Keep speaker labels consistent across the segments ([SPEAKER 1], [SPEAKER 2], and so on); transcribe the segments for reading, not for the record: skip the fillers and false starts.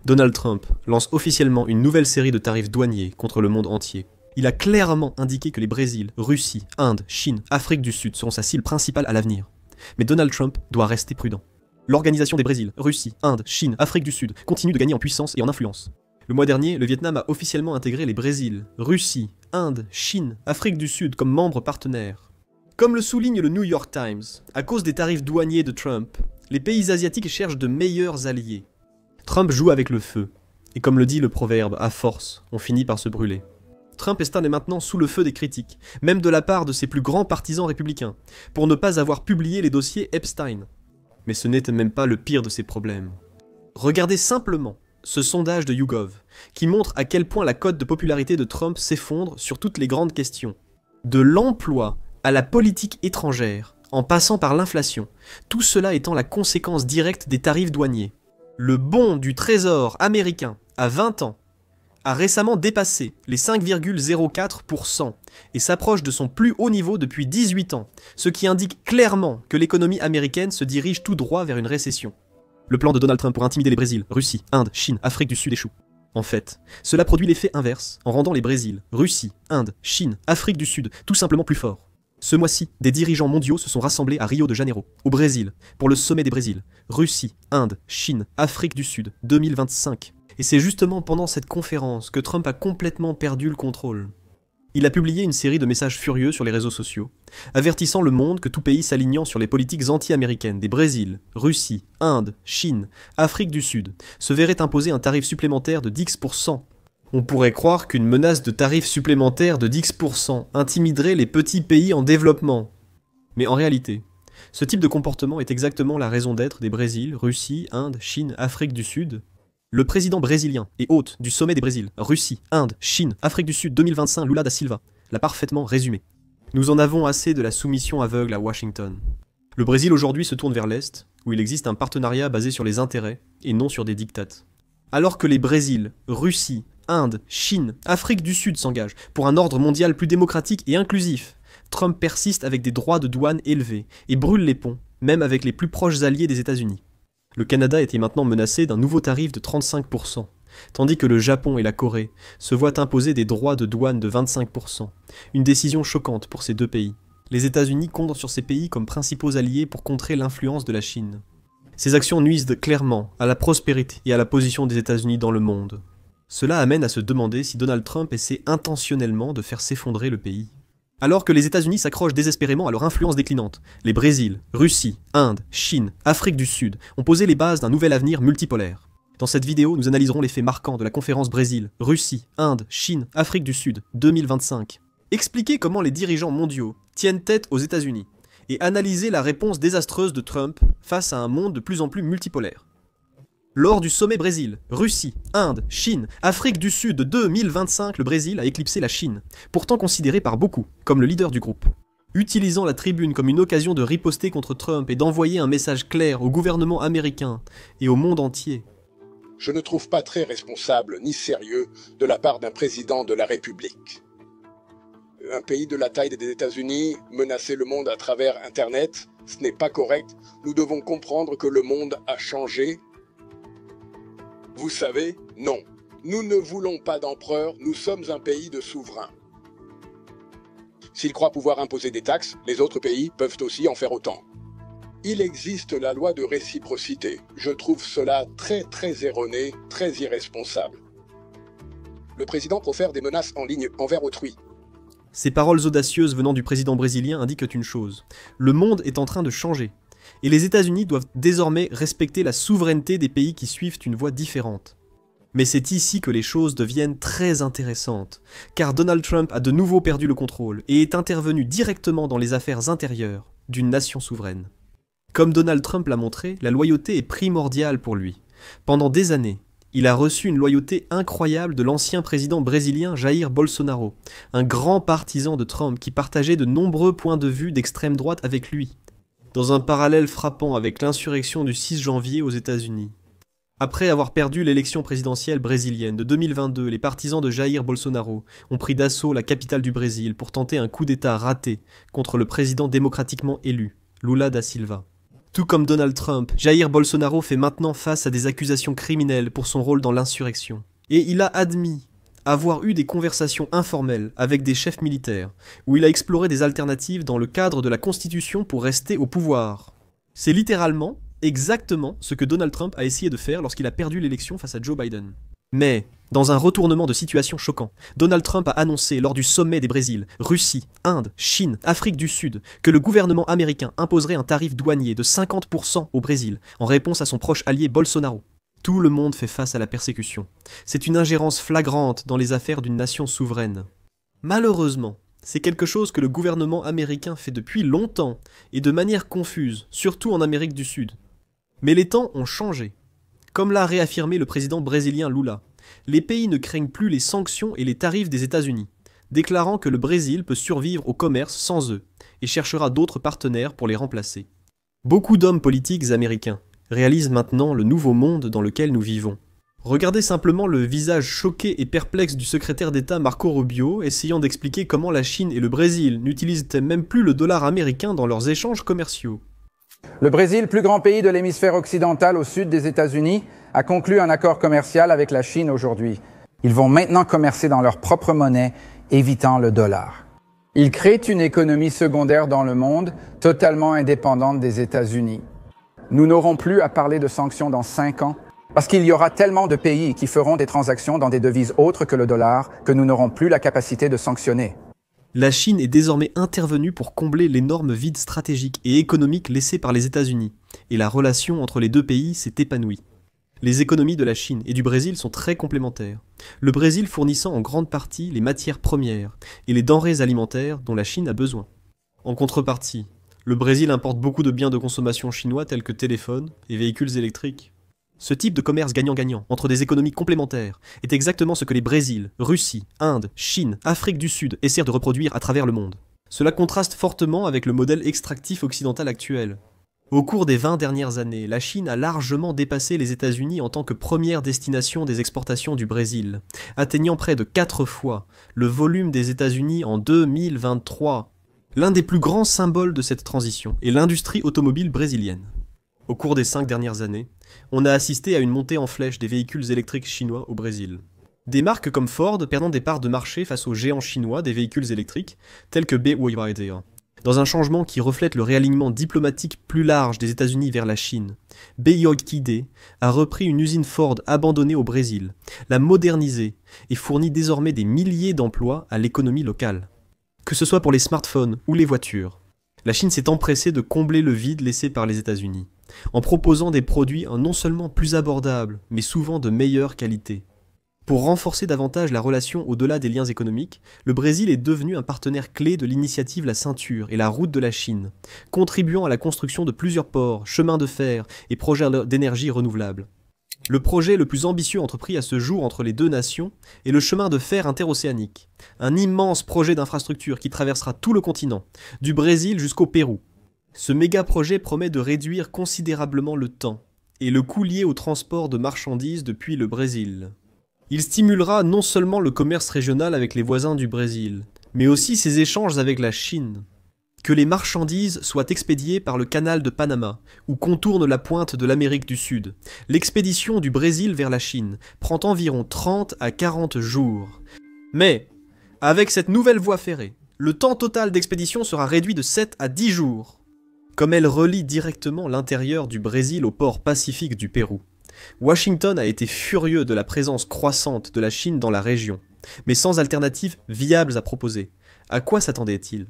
[SPEAKER 1] Donald Trump lance officiellement une nouvelle série de tarifs douaniers contre le monde entier. Il a clairement indiqué que les Brésil, Russie, Inde, Chine, Afrique du Sud seront sa cible principale à l'avenir. Mais Donald Trump doit rester prudent. L'organisation des Brésil, Russie, Inde, Chine, Afrique du Sud continue de gagner en puissance et en influence. Le mois dernier, le Vietnam a officiellement intégré les Brésil, Russie, Inde, Chine, Afrique du Sud comme membres partenaires. Comme le souligne le New York Times, à cause des tarifs douaniers de Trump, les pays asiatiques cherchent de meilleurs alliés. Trump joue avec le feu, et comme le dit le proverbe, à force, on finit par se brûler. Trump est maintenant sous le feu des critiques, même de la part de ses plus grands partisans républicains, pour ne pas avoir publié les dossiers Epstein. Mais ce n'était même pas le pire de ses problèmes. Regardez simplement ce sondage de YouGov, qui montre à quel point la cote de popularité de Trump s'effondre sur toutes les grandes questions. De l'emploi à la politique étrangère, en passant par l'inflation, tout cela étant la conséquence directe des tarifs douaniers. Le bond du Trésor américain, à 20 ans, a récemment dépassé les 5,04% et s'approche de son plus haut niveau depuis 18 ans, ce qui indique clairement que l'économie américaine se dirige tout droit vers une récession. Le plan de Donald Trump pour intimider les Brésil, Russie, Inde, Chine, Afrique du Sud échoue. En fait, cela produit l'effet inverse en rendant les Brésil, Russie, Inde, Chine, Afrique du Sud tout simplement plus forts. Ce mois-ci, des dirigeants mondiaux se sont rassemblés à Rio de Janeiro, au Brésil, pour le sommet des Brésil, Russie, Inde, Chine, Afrique du Sud, 2025. Et c'est justement pendant cette conférence que Trump a complètement perdu le contrôle. Il a publié une série de messages furieux sur les réseaux sociaux, avertissant le monde que tout pays s'alignant sur les politiques anti-américaines des Brésil, Russie, Inde, Chine, Afrique du Sud se verrait imposer un tarif supplémentaire de 10%. On pourrait croire qu'une menace de tarifs supplémentaires de 10% intimiderait les petits pays en développement. Mais en réalité, ce type de comportement est exactement la raison d'être des Brésil, Russie, Inde, Chine, Afrique du Sud. Le président brésilien et hôte du sommet des Brésil, Russie, Inde, Chine, Afrique du Sud 2025, Lula da Silva, l'a parfaitement résumé. Nous en avons assez de la soumission aveugle à Washington. Le Brésil aujourd'hui se tourne vers l'Est, où il existe un partenariat basé sur les intérêts et non sur des diktats. Alors que les Brésil, Russie, Inde, Chine, Afrique du Sud s'engagent pour un ordre mondial plus démocratique et inclusif, Trump persiste avec des droits de douane élevés et brûle les ponts, même avec les plus proches alliés des États-Unis. Le Canada était maintenant menacé d'un nouveau tarif de 35%, tandis que le Japon et la Corée se voient imposer des droits de douane de 25%, une décision choquante pour ces deux pays. Les États-Unis comptent sur ces pays comme principaux alliés pour contrer l'influence de la Chine. Ces actions nuisent clairement à la prospérité et à la position des États-Unis dans le monde. Cela amène à se demander si Donald Trump essaie intentionnellement de faire s'effondrer le pays. Alors que les États-Unis s'accrochent désespérément à leur influence déclinante, les Brésil, Russie, Inde, Chine, Afrique du Sud ont posé les bases d'un nouvel avenir multipolaire. Dans cette vidéo, nous analyserons les faits marquants de la conférence Brésil, Russie, Inde, Chine, Afrique du Sud 2025. Expliquer comment les dirigeants mondiaux tiennent tête aux États-Unis et analyser la réponse désastreuse de Trump face à un monde de plus en plus multipolaire. Lors du sommet Brésil, Russie, Inde, Chine, Afrique du Sud 2025, le Brésil a éclipsé la Chine, pourtant considéré par beaucoup comme le leader du groupe. Utilisant la tribune comme une occasion de riposter contre Trump et d'envoyer un message clair au gouvernement américain et au monde entier.
[SPEAKER 2] Je ne trouve pas très responsable ni sérieux de la part d'un président de la République. Un pays de la taille des États-Unis menacer le monde à travers Internet, ce n'est pas correct. Nous devons comprendre que le monde a changé. Vous savez, non. Nous ne voulons pas d'empereur, nous sommes un pays de souverains. S'ils croient pouvoir imposer des taxes, les autres pays peuvent aussi en faire autant. Il existe la loi de réciprocité. Je trouve cela très erroné, très irresponsable. Le président profère des menaces en ligne envers autrui.
[SPEAKER 1] Ces paroles audacieuses venant du président brésilien indiquent une chose. Le monde est en train de changer. Et les États-Unis doivent désormais respecter la souveraineté des pays qui suivent une voie différente. Mais c'est ici que les choses deviennent très intéressantes, car Donald Trump a de nouveau perdu le contrôle et est intervenu directement dans les affaires intérieures d'une nation souveraine. Comme Donald Trump l'a montré, la loyauté est primordiale pour lui. Pendant des années, il a reçu une loyauté incroyable de l'ancien président brésilien Jair Bolsonaro, un grand partisan de Trump qui partageait de nombreux points de vue d'extrême droite avec lui. Dans un parallèle frappant avec l'insurrection du 6 janvier aux États-Unis. Après avoir perdu l'élection présidentielle brésilienne de 2022, les partisans de Jair Bolsonaro ont pris d'assaut la capitale du Brésil pour tenter un coup d'État raté contre le président démocratiquement élu, Lula da Silva. Tout comme Donald Trump, Jair Bolsonaro fait maintenant face à des accusations criminelles pour son rôle dans l'insurrection. Et il a admis avoir eu des conversations informelles avec des chefs militaires, où il a exploré des alternatives dans le cadre de la Constitution pour rester au pouvoir. C'est littéralement, exactement, ce que Donald Trump a essayé de faire lorsqu'il a perdu l'élection face à Joe Biden. Mais, dans un retournement de situation choquant, Donald Trump a annoncé lors du sommet des Brésil, Russie, Inde, Chine, Afrique du Sud, que le gouvernement américain imposerait un tarif douanier de 50% au Brésil, en réponse à son proche allié Bolsonaro. Tout le monde fait face à la persécution. C'est une ingérence flagrante dans les affaires d'une nation souveraine. Malheureusement, c'est quelque chose que le gouvernement américain fait depuis longtemps, et de manière confuse, surtout en Amérique du Sud. Mais les temps ont changé. Comme l'a réaffirmé le président brésilien Lula, les pays ne craignent plus les sanctions et les tarifs des États-Unis, déclarant que le Brésil peut survivre au commerce sans eux, et cherchera d'autres partenaires pour les remplacer. Beaucoup d'hommes politiques américains réalisent maintenant le nouveau monde dans lequel nous vivons. Regardez simplement le visage choqué et perplexe du secrétaire d'État Marco Rubio, essayant d'expliquer comment la Chine et le Brésil n'utilisent même plus le dollar américain dans leurs échanges commerciaux.
[SPEAKER 3] Le Brésil, plus grand pays de l'hémisphère occidental au sud des États-Unis, a conclu un accord commercial avec la Chine aujourd'hui. Ils vont maintenant commercer dans leur propre monnaie, évitant le dollar. Ils créent une économie secondaire dans le monde, totalement indépendante des États-Unis. Nous n'aurons plus à parler de sanctions dans 5 ans, parce qu'il y aura tellement de pays qui feront des transactions dans des devises autres que le dollar que nous n'aurons plus la capacité de sanctionner.
[SPEAKER 1] La Chine est désormais intervenue pour combler l'énorme vide stratégique et économique laissé par les États-Unis, et la relation entre les deux pays s'est épanouie. Les économies de la Chine et du Brésil sont très complémentaires, le Brésil fournissant en grande partie les matières premières et les denrées alimentaires dont la Chine a besoin. En contrepartie, le Brésil importe beaucoup de biens de consommation chinois tels que téléphones et véhicules électriques. Ce type de commerce gagnant-gagnant entre des économies complémentaires est exactement ce que les Brésil, Russie, Inde, Chine, Afrique du Sud essaient de reproduire à travers le monde. Cela contraste fortement avec le modèle extractif occidental actuel. Au cours des 20 dernières années, la Chine a largement dépassé les États-Unis en tant que première destination des exportations du Brésil, atteignant près de 4 fois le volume des États-Unis en 2023. L'un des plus grands symboles de cette transition est l'industrie automobile brésilienne. Au cours des 5 dernières années, on a assisté à une montée en flèche des véhicules électriques chinois au Brésil. Des marques comme Ford perdant des parts de marché face aux géants chinois des véhicules électriques, tels que BYD. Dans un changement qui reflète le réalignement diplomatique plus large des États-Unis vers la Chine, BYD a repris une usine Ford abandonnée au Brésil, l'a modernisée et fournit désormais des milliers d'emplois à l'économie locale. Que ce soit pour les smartphones ou les voitures, la Chine s'est empressée de combler le vide laissé par les États-Unis, en proposant des produits non seulement plus abordables, mais souvent de meilleure qualité. Pour renforcer davantage la relation au-delà des liens économiques, le Brésil est devenu un partenaire clé de l'initiative La Ceinture et la Route de la Chine, contribuant à la construction de plusieurs ports, chemins de fer et projets d'énergie renouvelable. Le projet le plus ambitieux entrepris à ce jour entre les deux nations est le chemin de fer interocéanique, un immense projet d'infrastructure qui traversera tout le continent, du Brésil jusqu'au Pérou. Ce méga-projet promet de réduire considérablement le temps et le coût lié au transport de marchandises depuis le Brésil. Il stimulera non seulement le commerce régional avec les voisins du Brésil, mais aussi ses échanges avec la Chine. Que les marchandises soient expédiées par le canal de Panama, ou contournent la pointe de l'Amérique du Sud, l'expédition du Brésil vers la Chine prend environ 30 à 40 jours. Mais, avec cette nouvelle voie ferrée, le temps total d'expédition sera réduit de 7 à 10 jours. Comme elle relie directement l'intérieur du Brésil au port Pacifique du Pérou, Washington a été furieux de la présence croissante de la Chine dans la région, mais sans alternatives viables à proposer. À quoi s'attendait-il ?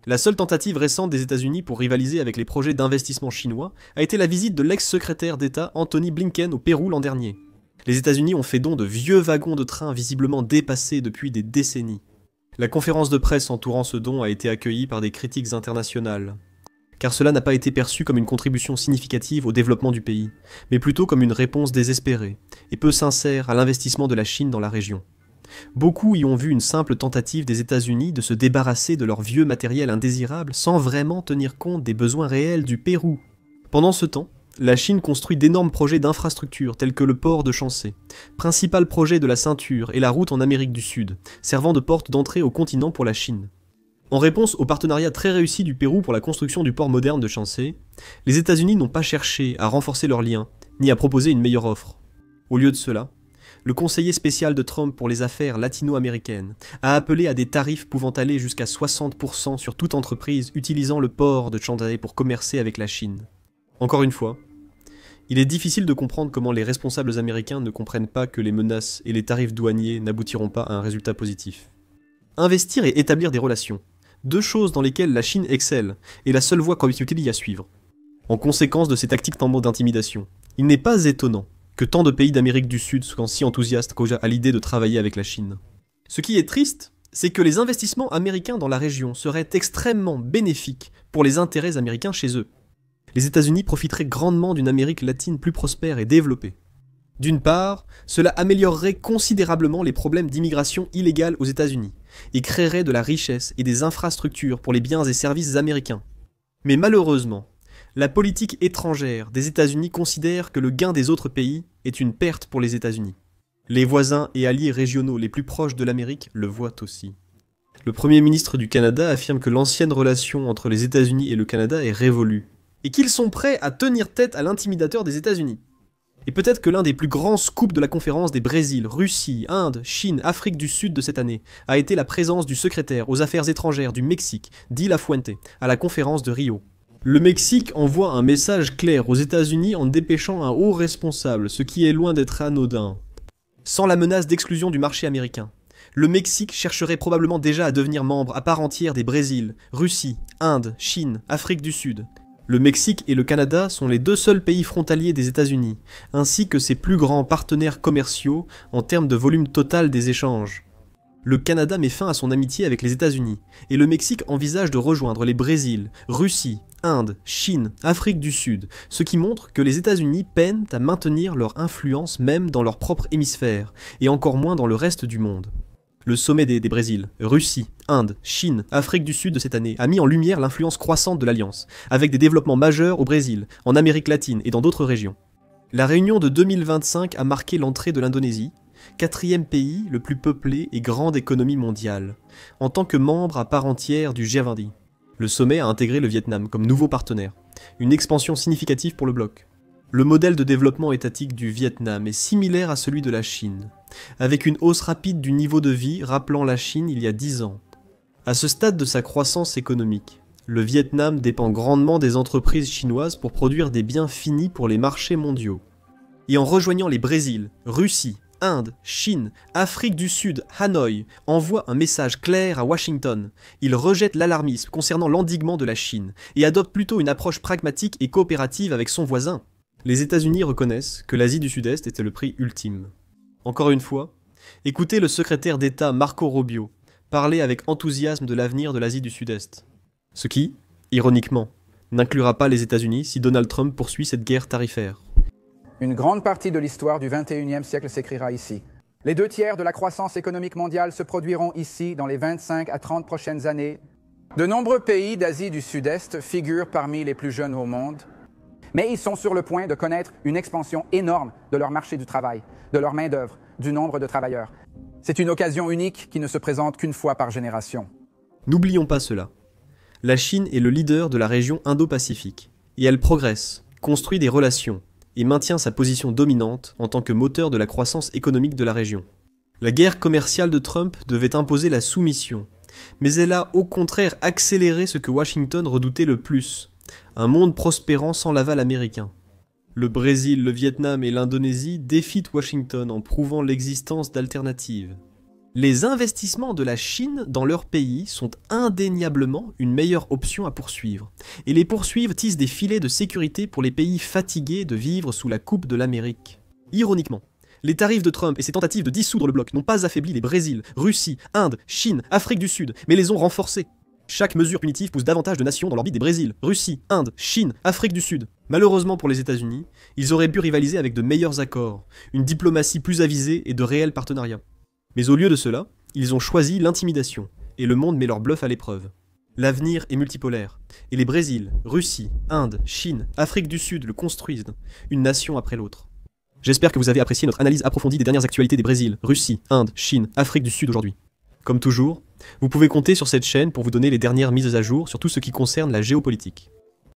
[SPEAKER 1] La seule tentative récente des États-Unis pour rivaliser avec les projets d'investissement chinois a été la visite de l'ex-secrétaire d'État Anthony Blinken au Pérou l'an dernier. Les États-Unis ont fait don de vieux wagons de train visiblement dépassés depuis des décennies. La conférence de presse entourant ce don a été accueillie par des critiques internationales, car cela n'a pas été perçu comme une contribution significative au développement du pays, mais plutôt comme une réponse désespérée et peu sincère à l'investissement de la Chine dans la région. Beaucoup y ont vu une simple tentative des États-Unis de se débarrasser de leur vieux matériel indésirable sans vraiment tenir compte des besoins réels du Pérou. Pendant ce temps, la Chine construit d'énormes projets d'infrastructures tels que le port de Chancé, principal projet de la ceinture et la route en Amérique du Sud, servant de porte d'entrée au continent pour la Chine. En réponse au partenariat très réussi du Pérou pour la construction du port moderne de Chancé, les États-Unis n'ont pas cherché à renforcer leurs liens, ni à proposer une meilleure offre. Au lieu de cela, le conseiller spécial de Trump pour les affaires latino-américaines a appelé à des tarifs pouvant aller jusqu'à 60% sur toute entreprise utilisant le port de Chancé pour commercer avec la Chine. Encore une fois, il est difficile de comprendre comment les responsables américains ne comprennent pas que les menaces et les tarifs douaniers n'aboutiront pas à un résultat positif. Investir et établir des relations, deux choses dans lesquelles la Chine excelle, est la seule voie qu'utilisent à suivre. En conséquence de ces tactiques en mode d'intimidation, il n'est pas étonnant que tant de pays d'Amérique du Sud soient si enthousiastes à l'idée de travailler avec la Chine. Ce qui est triste, c'est que les investissements américains dans la région seraient extrêmement bénéfiques pour les intérêts américains chez eux. Les États-Unis profiteraient grandement d'une Amérique latine plus prospère et développée. D'une part, cela améliorerait considérablement les problèmes d'immigration illégale aux États-Unis et créerait de la richesse et des infrastructures pour les biens et services américains. Mais malheureusement, la politique étrangère des États-Unis considère que le gain des autres pays est une perte pour les États-Unis. Les voisins et alliés régionaux les plus proches de l'Amérique le voient aussi. Le Premier ministre du Canada affirme que l'ancienne relation entre les États-Unis et le Canada est révolue, et qu'ils sont prêts à tenir tête à l'intimidateur des États-Unis. Et peut-être que l'un des plus grands scoops de la conférence des Brésil, Russie, Inde, Chine, Afrique du Sud de cette année a été la présence du secrétaire aux affaires étrangères du Mexique, Di La Fuente, à la conférence de Rio. Le Mexique envoie un message clair aux États-Unis en dépêchant un haut responsable, ce qui est loin d'être anodin. Sans la menace d'exclusion du marché américain, le Mexique chercherait probablement déjà à devenir membre à part entière des Brésil, Russie, Inde, Chine, Afrique du Sud. Le Mexique et le Canada sont les deux seuls pays frontaliers des États-Unis, ainsi que ses plus grands partenaires commerciaux en termes de volume total des échanges. Le Canada met fin à son amitié avec les États-Unis, et le Mexique envisage de rejoindre les Brésil, Russie, Inde, Chine, Afrique du Sud, ce qui montre que les États-Unis peinent à maintenir leur influence même dans leur propre hémisphère, et encore moins dans le reste du monde. Le sommet des Brésil, Russie, Inde, Chine, Afrique du Sud de cette année a mis en lumière l'influence croissante de l'Alliance, avec des développements majeurs au Brésil, en Amérique latine et dans d'autres régions. La réunion de 2025 a marqué l'entrée de l'Indonésie, quatrième pays le plus peuplé et grande économie mondiale, en tant que membre à part entière du G20. Le sommet a intégré le Vietnam comme nouveau partenaire, une expansion significative pour le bloc. Le modèle de développement étatique du Vietnam est similaire à celui de la Chine, avec une hausse rapide du niveau de vie rappelant la Chine il y a 10 ans. À ce stade de sa croissance économique, le Vietnam dépend grandement des entreprises chinoises pour produire des biens finis pour les marchés mondiaux. Et en rejoignant les Brésil, Russie, Inde, Chine, Afrique du Sud, Hanoï envoie un message clair à Washington. Il rejette l'alarmisme concernant l'endiguement de la Chine et adopte plutôt une approche pragmatique et coopérative avec son voisin. Les États-Unis reconnaissent que l'Asie du Sud-Est était le prix ultime. Encore une fois, écoutez le secrétaire d'État Marco Rubio parler avec enthousiasme de l'avenir de l'Asie du Sud-Est. Ce qui, ironiquement, n'inclura pas les États-Unis si Donald Trump poursuit cette guerre tarifaire.
[SPEAKER 3] Une grande partie de l'histoire du XXIe siècle s'écrira ici. Les 2/3 de la croissance économique mondiale se produiront ici dans les 25 à 30 prochaines années. De nombreux pays d'Asie du Sud-Est figurent parmi les plus jeunes au monde, mais ils sont sur le point de connaître une expansion énorme de leur marché du travail, de leur main-d'œuvre, du nombre de travailleurs. C'est une occasion unique qui ne se présente qu'une fois par génération.
[SPEAKER 1] N'oublions pas cela. La Chine est le leader de la région Indo-Pacifique, et elle progresse, construit des relations, et maintient sa position dominante en tant que moteur de la croissance économique de la région. La guerre commerciale de Trump devait imposer la soumission, mais elle a au contraire accéléré ce que Washington redoutait le plus, un monde prospérant sans l'aval américain. Le Brésil, le Vietnam et l'Indonésie défient Washington en prouvant l'existence d'alternatives. Les investissements de la Chine dans leur pays sont indéniablement une meilleure option à poursuivre. Et les poursuivre tissent des filets de sécurité pour les pays fatigués de vivre sous la coupe de l'Amérique. Ironiquement, les tarifs de Trump et ses tentatives de dissoudre le bloc n'ont pas affaibli les Brésil, Russie, Inde, Chine, Afrique du Sud, mais les ont renforcés. Chaque mesure punitive pousse davantage de nations dans l'orbite des Brésil, Russie, Inde, Chine, Afrique du Sud. Malheureusement pour les États-Unis, ils auraient pu rivaliser avec de meilleurs accords, une diplomatie plus avisée et de réels partenariats. Mais au lieu de cela, ils ont choisi l'intimidation, et le monde met leur bluff à l'épreuve. L'avenir est multipolaire, et les Brésil, Russie, Inde, Chine, Afrique du Sud le construisent, une nation après l'autre. J'espère que vous avez apprécié notre analyse approfondie des dernières actualités des Brésil, Russie, Inde, Chine, Afrique du Sud aujourd'hui. Comme toujours, vous pouvez compter sur cette chaîne pour vous donner les dernières mises à jour sur tout ce qui concerne la géopolitique.